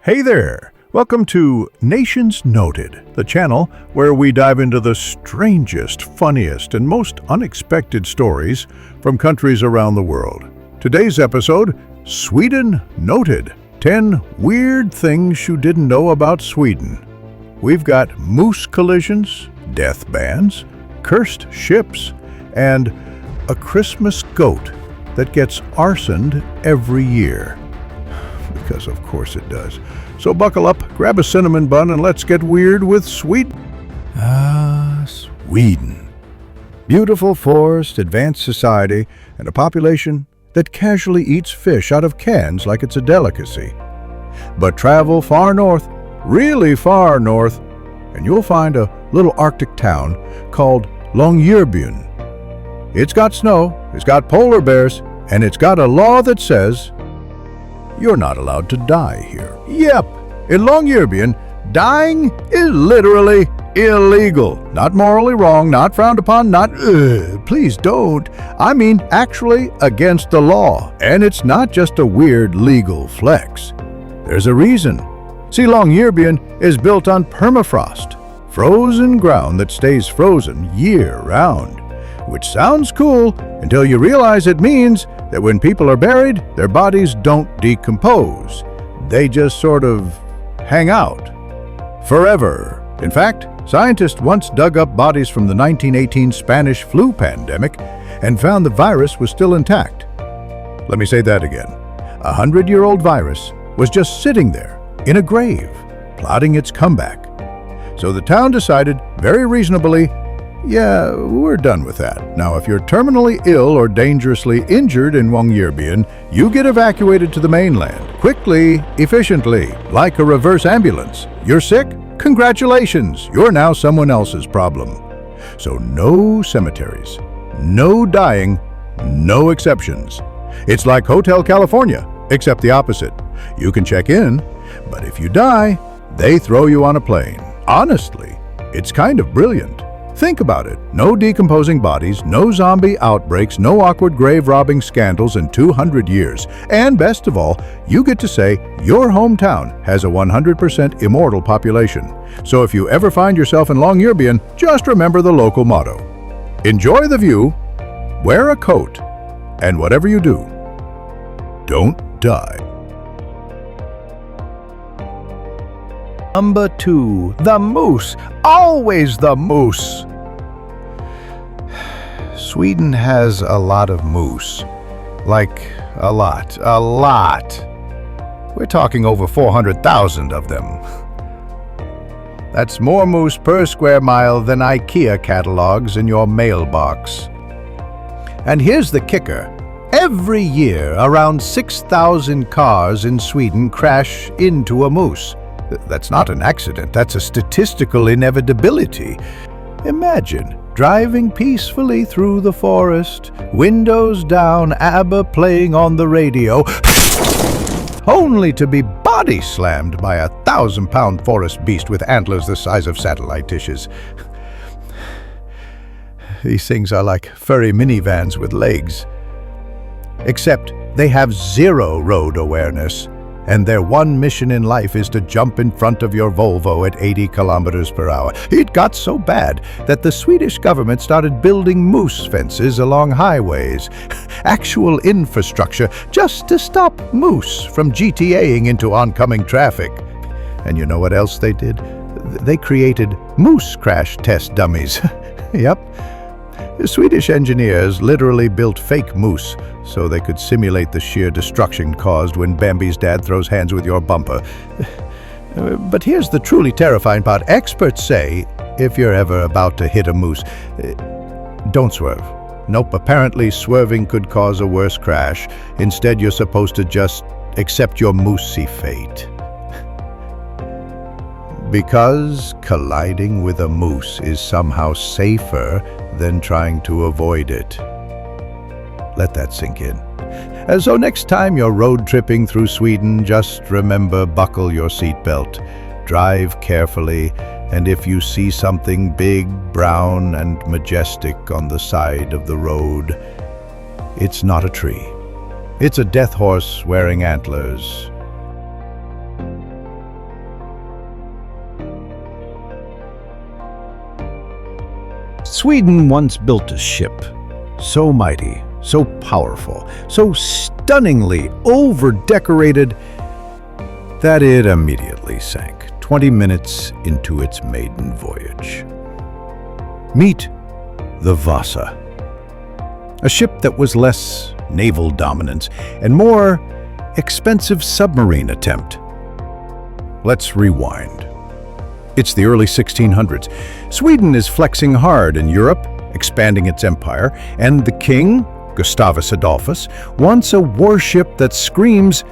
Hey there! Welcome to Nations Noted, the channel where we dive into the strangest, funniest, and most unexpected stories from countries around the world. Today's episode, Sweden Noted. 10 weird things you didn't know about Sweden. We've got moose collisions, death bans, cursed ships, and a Christmas goat that gets arsoned every year. Because of course it does. So buckle up, grab a cinnamon bun, and let's get weird with Sweden. Sweden. Beautiful forest, advanced society, and a population that casually eats fish out of cans like it's a delicacy. But travel far north, really far north, and you'll find a little Arctic town called Longyearbyen. It's got snow, it's got polar bears, and it's got a law that says you're not allowed to die here. Yep, in Longyearbyen, dying is literally illegal. Not morally wrong, not frowned upon, not, please don't. I mean, actually against the law. And it's not just a weird legal flex. There's a reason. See, Longyearbyen is built on permafrost, frozen ground that stays frozen year-round. Which sounds cool until you realize it means that when people are buried, their bodies don't decompose. They just sort of hang out forever. In fact, scientists once dug up bodies from the 1918 Spanish flu pandemic and found the virus was still intact. Let me say that again. A 100-year-old virus was just sitting there in a grave, plotting its comeback. So the town decided, very reasonably, yeah, we're done with that. Now, if you're terminally ill or dangerously injured in Longyearbyen, you get evacuated to the mainland, quickly, efficiently, like a reverse ambulance. You're sick? Congratulations, you're now someone else's problem. So no cemeteries, no dying, no exceptions. It's like Hotel California, except the opposite. You can check in, but if you die, they throw you on a plane. Honestly, it's kind of brilliant. Think about it. No decomposing bodies, no zombie outbreaks, no awkward grave-robbing scandals in 200 years. And best of all, you get to say your hometown has a 100% immortal population. So if you ever find yourself in Longyearbyen, just remember the local motto. Enjoy the view, wear a coat, and whatever you do, don't die. Number 2, the moose. Always the moose. Sweden has a lot of moose. Like, a lot. We're talking over 400,000 of them. That's more moose per square mile than IKEA catalogs in your mailbox. And here's the kicker. Every year, around 6,000 cars in Sweden crash into a moose. That's not an accident, that's a statistical inevitability. Imagine driving peacefully through the forest, windows down, ABBA playing on the radio, only to be body slammed by a 1,000-pound forest beast with antlers the size of satellite dishes. These things are like furry minivans with legs. Except they have zero road awareness. And their one mission in life is to jump in front of your Volvo at 80 kilometers per hour. It got so bad that the Swedish government started building moose fences along highways, actual infrastructure just to stop moose from GTAing into oncoming traffic. And you know what else they did? They created moose crash test dummies. Yep. The Swedish engineers literally built fake moose so they could simulate the sheer destruction caused when Bambi's dad throws hands with your bumper. But here's the truly terrifying part. Experts say, if you're ever about to hit a moose, don't swerve. Nope, apparently swerving could cause a worse crash. Instead, you're supposed to just accept your moosey fate. Because colliding with a moose is somehow safer than trying to avoid it. Let that sink in. And so next time you're road tripping through Sweden, just remember, buckle your seatbelt, drive carefully, and if you see something big, brown, and majestic on the side of the road, it's not a tree. It's a death horse wearing antlers. Sweden once built a ship, so mighty, so powerful, so stunningly over-decorated that it immediately sank 20 minutes into its maiden voyage. Meet the Vasa, a ship that was less naval dominance and more expensive submarine attempt. Let's rewind. It's the early 1600s. Sweden is flexing hard in Europe, expanding its empire, and the king, Gustavus Adolphus, wants a warship that screams,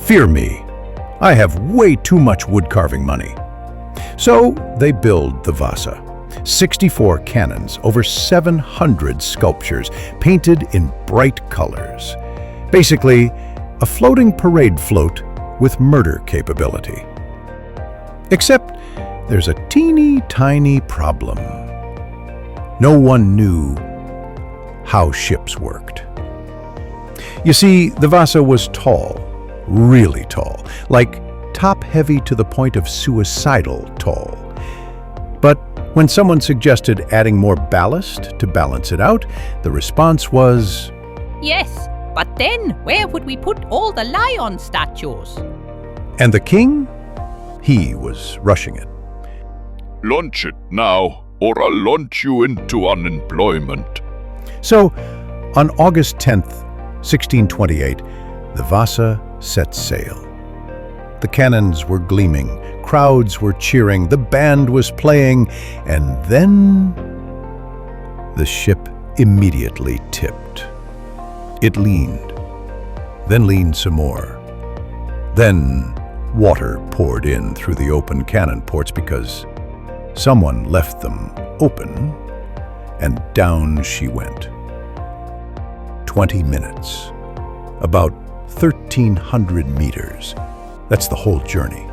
"Fear me. I have way too much wood-carving money." So they build the Vasa. 64 cannons, over 700 sculptures, painted in bright colors. Basically, a floating parade float with murder capability. Except there's a teeny tiny problem. No one knew how ships worked. You see, the Vasa was tall, really tall, like top-heavy to the point of suicidal tall. But when someone suggested adding more ballast to balance it out, the response was, Yes, but then where would we put all the lion statues? and the king? He was rushing it. Launch it now, or I'll launch you into unemployment. So, on August 10th, 1628, the Vasa set sail. The cannons were gleaming, crowds were cheering, the band was playing, and then the ship immediately tipped. It leaned, then leaned some more. Then water poured in through the open cannon ports because someone left them open, and down she went. 20 minutes, about 1,300 meters. That's the whole journey.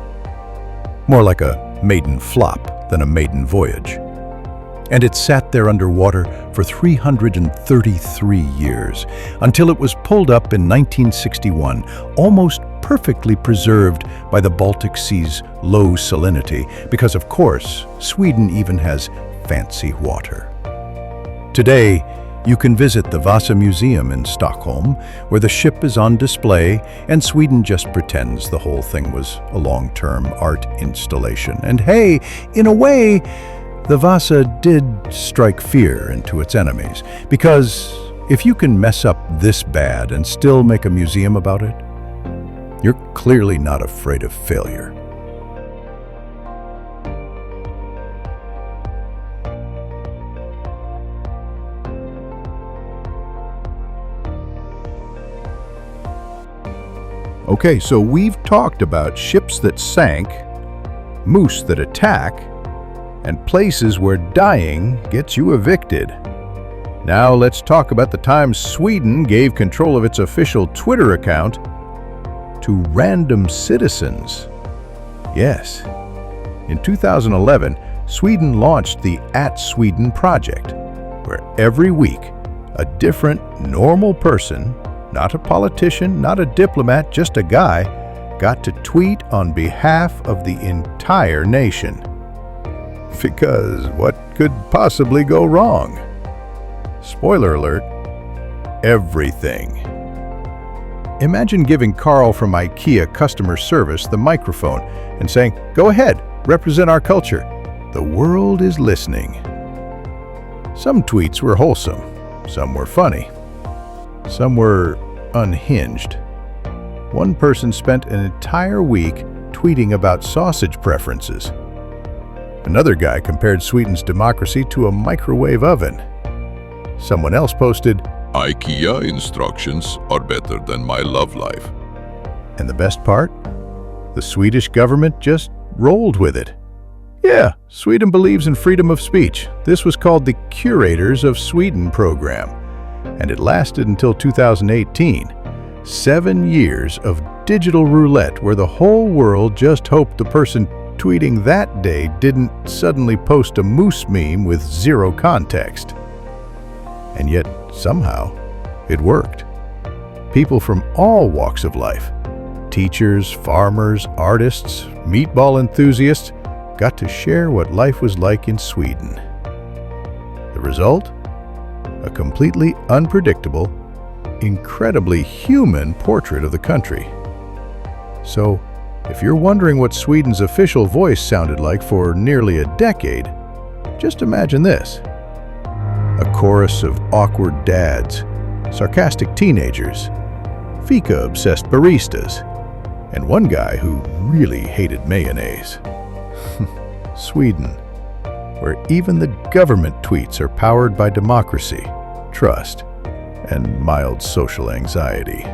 More like a maiden flop than a maiden voyage. And it sat there underwater for 333 years, until it was pulled up in 1961, almost perfectly preserved by the Baltic Sea's low salinity, because of course, Sweden even has fancy water. Today, you can visit the Vasa Museum in Stockholm, where the ship is on display, and Sweden just pretends the whole thing was a long-term art installation. And hey, in a way, the Vasa did strike fear into its enemies, because if you can mess up this bad and still make a museum about it, you're clearly not afraid of failure. Okay, so we've talked about ships that sank, moose that attack, and places where dying gets you evicted. Now let's talk about the time Sweden gave control of its official Twitter account to random citizens. Yes, in 2011, Sweden launched the @Sweden project, where every week a different normal person, not a politician, not a diplomat, just a guy, got to tweet on behalf of the entire nation. Because what could possibly go wrong? Spoiler alert, everything. Imagine giving Carl from IKEA customer service the microphone and saying, "Go ahead, represent our culture. The world is listening." Some tweets were wholesome, some were funny, some were unhinged. One person spent an entire week tweeting about sausage preferences. Another guy compared Sweden's democracy to a microwave oven. Someone else posted, IKEA instructions are better than my love life. and the best part? The Swedish government just rolled with it. Yeah, Sweden believes in freedom of speech. This was called the Curators of Sweden program, and it lasted until 2018. 7 years of digital roulette where the whole world just hoped the person tweeting that day didn't suddenly post a moose meme with zero context. And yet, somehow, it worked. People from all walks of life, teachers, farmers, artists, meatball enthusiasts, got to share what life was like in Sweden. The result? A completely unpredictable, incredibly human portrait of the country. So, if you're wondering what Sweden's official voice sounded like for nearly a decade, just imagine this. A chorus of awkward dads, sarcastic teenagers, fika-obsessed baristas, and one guy who really hated mayonnaise. Sweden, where even the government tweets are powered by democracy, trust, and mild social anxiety.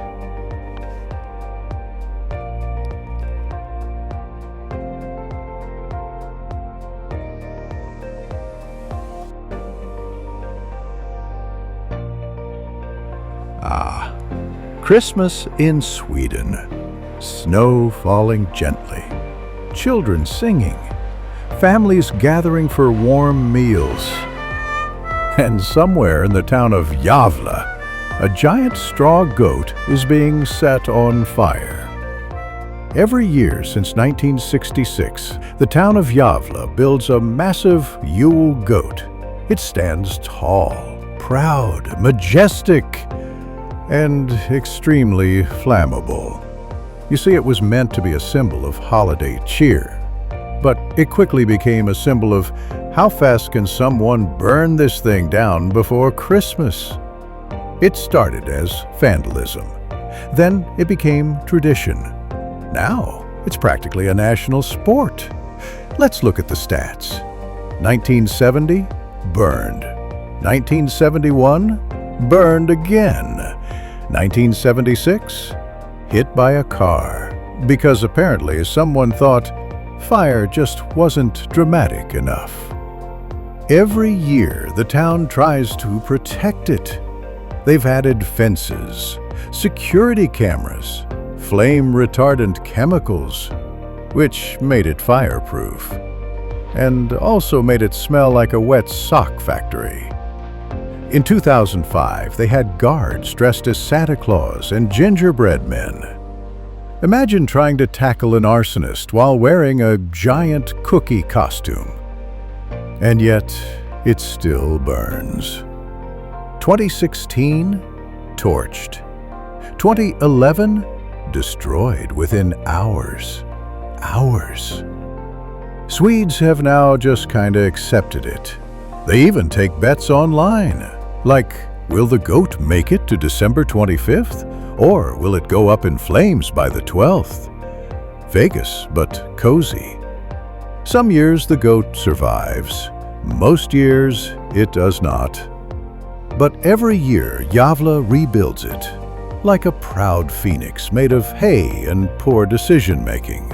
Christmas in Sweden. Snow falling gently, children singing, families gathering for warm meals. And somewhere in the town of Gävle, a giant straw goat is being set on fire. Every year since 1966, the town of Gävle builds a massive Yule goat. It stands tall, proud, majestic, and extremely flammable. You see, it was meant to be a symbol of holiday cheer, but it quickly became a symbol of how fast can someone burn this thing down before Christmas. It started as vandalism. Then it became tradition. Now it's practically a national sport. Let's look at the stats. 1970, burned. 1971, burned again. 1976, hit by a car, because apparently someone thought fire just wasn't dramatic enough. Every year, the town tries to protect it. They've added fences, security cameras, flame-retardant chemicals, which made it fireproof, and also made it smell like a wet sock factory. In 2005, they had guards dressed as Santa Claus and gingerbread men. Imagine trying to tackle an arsonist while wearing a giant cookie costume. And yet, it still burns. 2016, torched. 2011, destroyed within hours. Hours. Swedes have now just kinda accepted it. They even take bets online. Like, will the goat make it to December 25th? Or will it go up in flames by the 12th? Vegas, but cozy. Some years the goat survives. Most years it does not. But every year Gävle rebuilds it, like a proud phoenix made of hay and poor decision-making.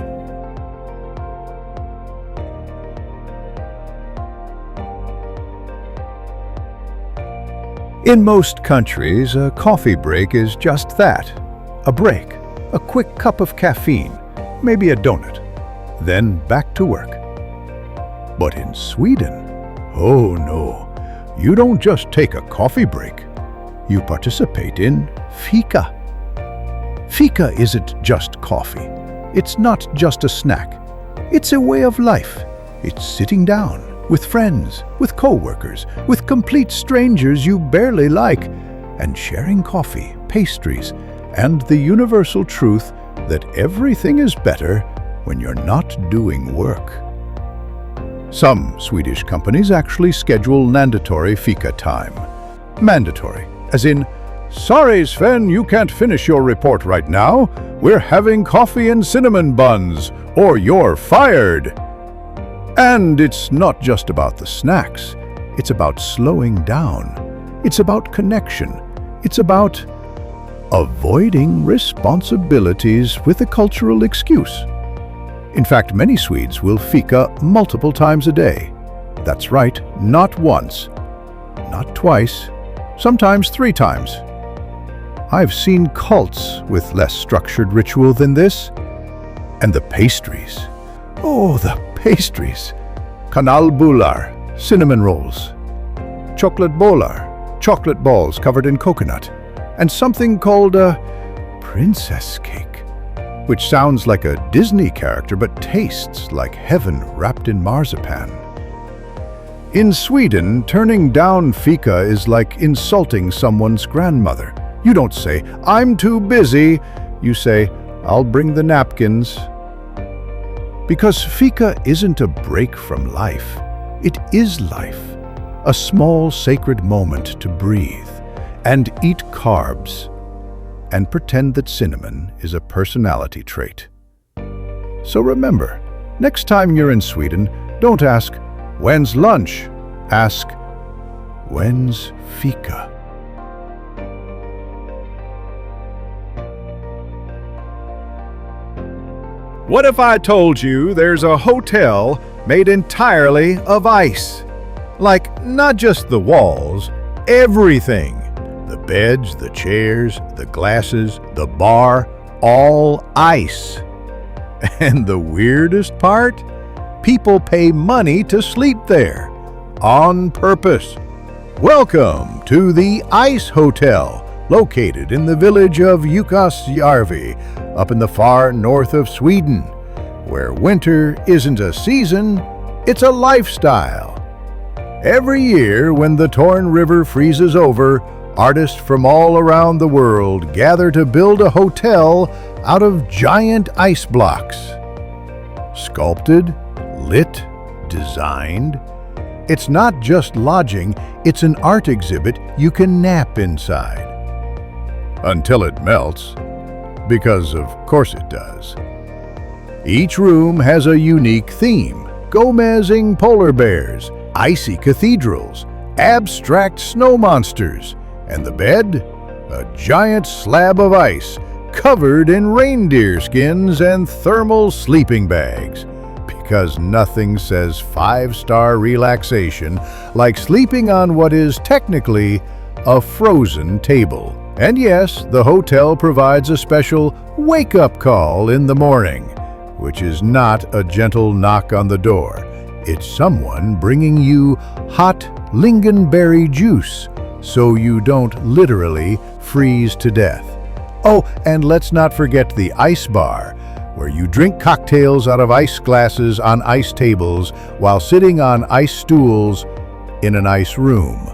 In most countries, a coffee break is just that. A break, a quick cup of caffeine, maybe a donut, then back to work. But in Sweden, oh no, you don't just take a coffee break. You participate in fika. Fika isn't just coffee. It's not just a snack. It's a way of life. It's sitting down with friends, with co-workers, with complete strangers you barely like, and sharing coffee, pastries, and the universal truth that everything is better when you're not doing work. Some Swedish companies actually schedule mandatory fika time. Mandatory, as in, sorry Sven, you can't finish your report right now. We're having coffee and cinnamon buns, or you're fired. And it's not just about the snacks. It's about slowing down. It's about connection. It's about avoiding responsibilities with a cultural excuse. In fact, many Swedes will fika multiple times a day. That's right, not once, not twice, sometimes 3 times. I've seen cults with less structured ritual than this. And the pastries. Oh, the pastries. Kanalbullar, cinnamon rolls. Chocolate bollar, chocolate balls covered in coconut. And something called a princess cake, which sounds like a Disney character but tastes like heaven wrapped in marzipan. In Sweden, turning down fika is like insulting someone's grandmother. You don't say, "I'm too busy." You say, "I'll bring the napkins." Because fika isn't a break from life. It is life. A small sacred moment to breathe and eat carbs and pretend that cinnamon is a personality trait. So remember, next time you're in Sweden, don't ask, "When's lunch?" Ask, "When's fika?" What if I told you there's a hotel made entirely of ice? Like, not just the walls, everything. The beds, the chairs, the glasses, the bar, all ice. And the weirdest part? People pay money to sleep there. On purpose. Welcome to the Ice Hotel, located in the village of Jukkasjärvi, up in the far north of Sweden, where winter isn't a season, it's a lifestyle. Every year, when the Torn River freezes over, artists from all around the world gather to build a hotel out of giant ice blocks. Sculpted, lit, designed. It's not just lodging, it's an art exhibit you can nap inside. Until it melts, because of course it does. Each room has a unique theme: Gomezing polar bears, icy cathedrals, abstract snow monsters, and the bed? A giant slab of ice covered in reindeer skins and thermal sleeping bags. Because nothing says five-star relaxation like sleeping on what is technically a frozen table. And yes, the hotel provides a special wake-up call in the morning, which is not a gentle knock on the door. It's someone bringing you hot lingonberry juice so you don't literally freeze to death. Oh, and let's not forget the ice bar, where you drink cocktails out of ice glasses on ice tables while sitting on ice stools in an ice room.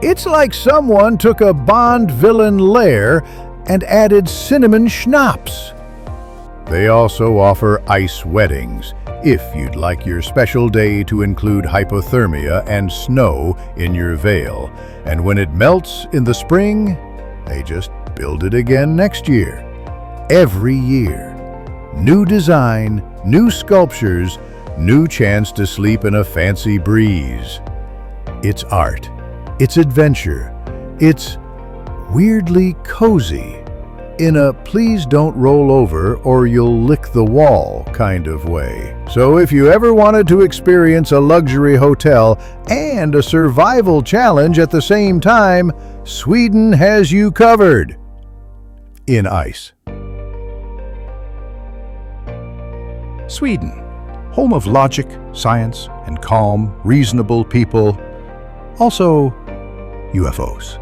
It's like someone took a Bond villain lair and added cinnamon schnapps. They also offer ice weddings, if you'd like your special day to include hypothermia and snow in your veil. And when it melts in the spring, they just build it again next year. Every year. New design, new sculptures, new chance to sleep in a fancy breeze. It's art. It's adventure. It's weirdly cozy. In a please don't roll over or you'll lick the wall kind of way. So if you ever wanted to experience a luxury hotel and a survival challenge at the same time, Sweden has you covered. In ice. Sweden, home of logic, science, and calm, reasonable people. Also, UFOs.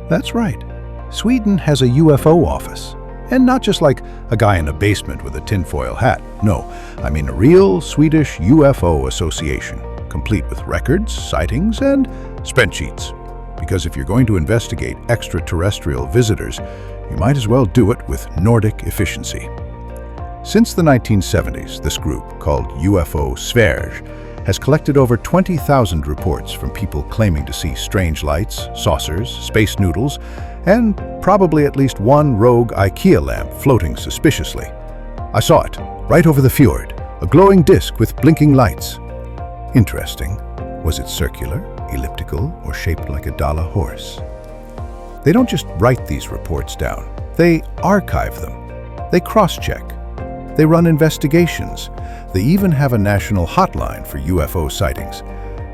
That's right. Sweden has a UFO office. And not just like a guy in a basement with a tinfoil hat. No, I mean a real Swedish UFO association, complete with records, sightings, and spreadsheets. Because if you're going to investigate extraterrestrial visitors, you might as well do it with Nordic efficiency. Since the 1970s, this group, called UFO Sverige, has collected over 20,000 reports from people claiming to see strange lights, saucers, space noodles, and probably at least one rogue IKEA lamp floating suspiciously. I saw it, right over the fjord, a glowing disc with blinking lights. Interesting. Was it circular, elliptical, or shaped like a dollar horse? They don't just write these reports down. They archive them. They cross-check. They run investigations. They even have a national hotline for UFO sightings.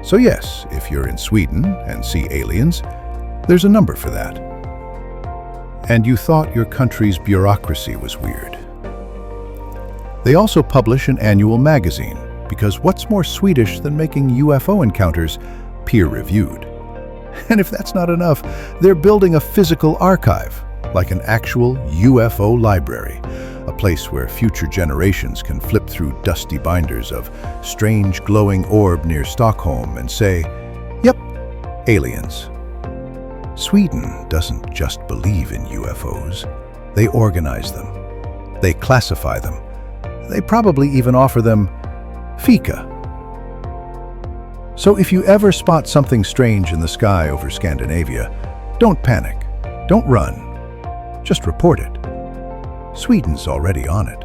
So yes, if you're in Sweden and see aliens, there's a number for that. And you thought your country's bureaucracy was weird. They also publish an annual magazine, because what's more Swedish than making UFO encounters peer-reviewed? And if that's not enough, they're building a physical archive, like an actual UFO library, a a place where future generations can flip through dusty binders of strange glowing orb near Stockholm and say, "Yep, aliens." Sweden doesn't just believe in UFOs. They organize them. They classify them. They probably even offer them fika. So if you ever spot something strange in the sky over Scandinavia, don't panic. Don't run. Just report it. Sweden's already on it.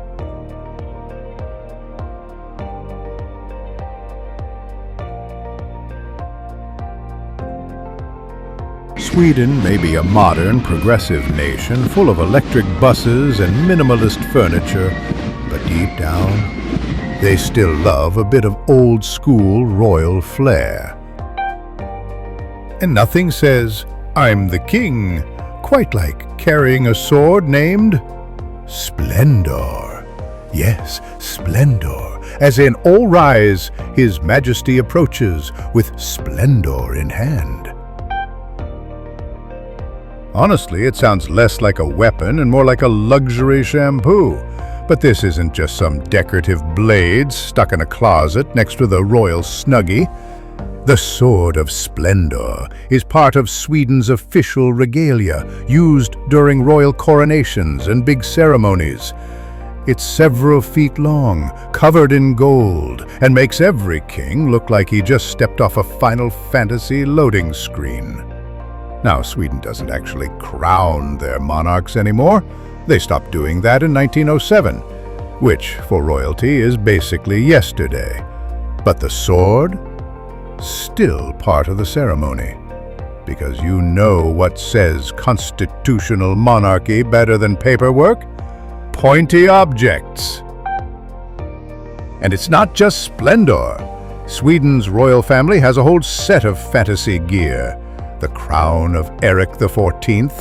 Sweden may be a modern, progressive nation full of electric buses and minimalist furniture, but deep down, they still love a bit of old-school royal flair. And nothing says, "I'm the king," quite like carrying a sword named Splendor. Yes, Splendor, as in all rise, His Majesty approaches with splendor in hand. Honestly, it sounds less like a weapon and more like a luxury shampoo. But this isn't just some decorative blade stuck in a closet next to the royal snuggie. The Sword of Splendor is part of Sweden's official regalia, used during royal coronations and big ceremonies. It's several feet long, covered in gold, and makes every king look like he just stepped off a Final Fantasy loading screen. Now, Sweden doesn't actually crown their monarchs anymore. They stopped doing that in 1907, which, for royalty, is basically yesterday. But the sword? Still part of the ceremony. Because you know what says constitutional monarchy better than paperwork? Pointy objects. And it's not just Splendor. Sweden's royal family has a whole set of fantasy gear. The crown of Eric XIV,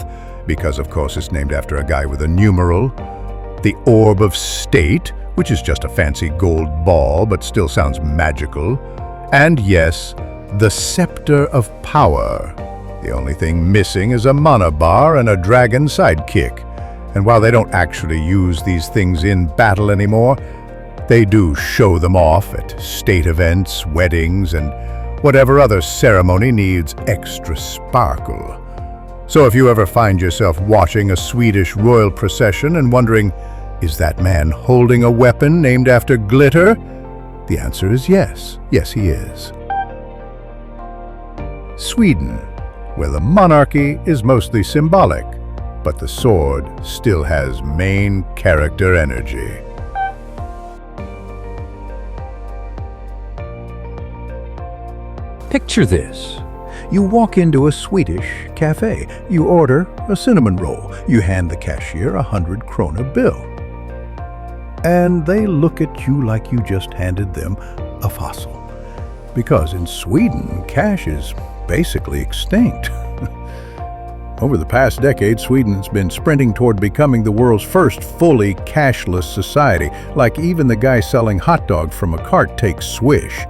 because of course it's named after a guy with a numeral. The Orb of State, which is just a fancy gold ball but still sounds magical. And yes, the Scepter of Power. The only thing missing is a mana bar and a dragon sidekick. And while they don't actually use these things in battle anymore, they do show them off at state events, weddings, and whatever other ceremony needs extra sparkle. So if you ever find yourself watching a Swedish royal procession and wondering, is that man holding a weapon named after glitter? The answer is yes. Yes, he is. Sweden, where the monarchy is mostly symbolic, but the sword still has main character energy. Picture this. You walk into a Swedish cafe. You order a cinnamon roll. You hand the cashier a 100 krona bill. And they look at you like you just handed them a fossil. Because in Sweden, cash is basically extinct. Over the past decade, Sweden has been sprinting toward becoming the world's first fully cashless society. Like even the guy selling hot dogs from a cart takes Swish,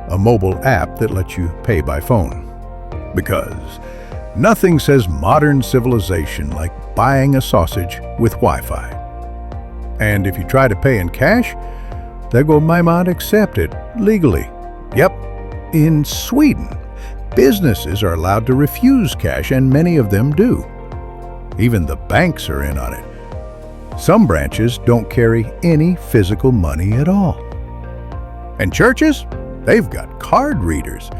a mobile app that lets you pay by phone. Because nothing says modern civilization like buying a sausage with Wi-Fi. And if you try to pay in cash, they might not accept it legally. Yep, in Sweden, businesses are allowed to refuse cash, and many of them do. Even the banks are in on it. Some branches don't carry any physical money at all. And churches? They've got card readers.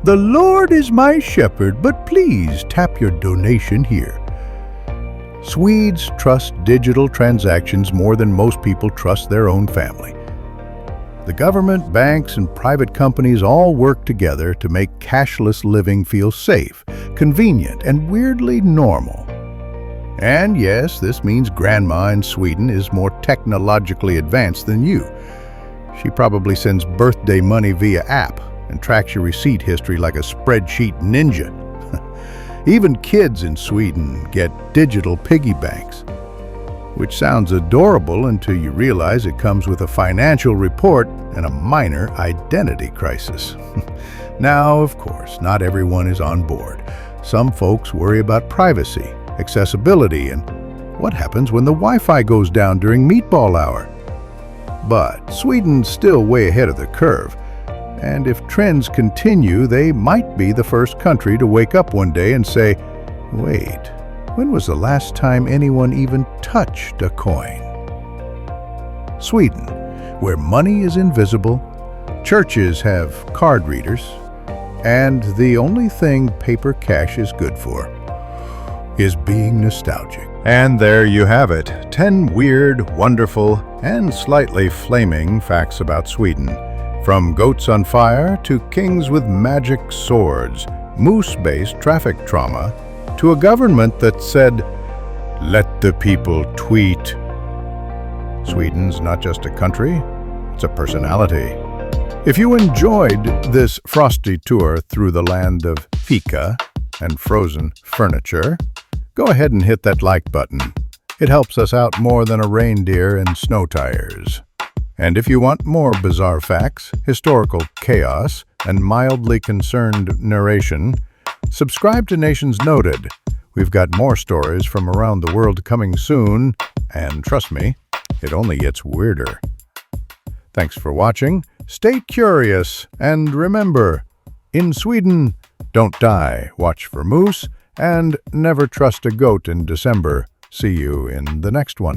The Lord is my shepherd, but please tap your donation here. Swedes trust digital transactions more than most people trust their own family. The government, banks, and private companies all work together to make cashless living feel safe, convenient, and weirdly normal. And yes, this means Grandma in Sweden is more technologically advanced than you. She probably sends birthday money via app and tracks your receipt history like a spreadsheet ninja. Even kids in Sweden get digital piggy banks, which sounds adorable until you realize it comes with a financial report and a minor identity crisis. Now, of course, not everyone is on board. Some folks worry about privacy, accessibility, and What happens when the Wi-Fi goes down during meatball hour? But Sweden's still way ahead of the curve. And if trends continue, they might be the first country to wake up one day and say, wait, when was the last time anyone even touched a coin? Sweden, where money is invisible, churches have card readers, and the only thing paper cash is good for is being nostalgic. And there you have it, 10 weird, wonderful, and slightly flaming facts about Sweden. From goats on fire to kings with magic swords, moose-based traffic trauma, to a government that said, let the people tweet. Sweden's not just a country, it's a personality. If you enjoyed this frosty tour through the land of fika and frozen furniture, go ahead and hit that like button. It helps us out more than a reindeer and snow tires. And if you want more bizarre facts, historical chaos, and mildly concerned narration, subscribe to Nations Noted. We've got more stories from around the world coming soon, and trust me, it only gets weirder. Thanks for watching, stay curious, and remember, in Sweden, don't die, watch for moose, and never trust a goat in December. See you in the next one.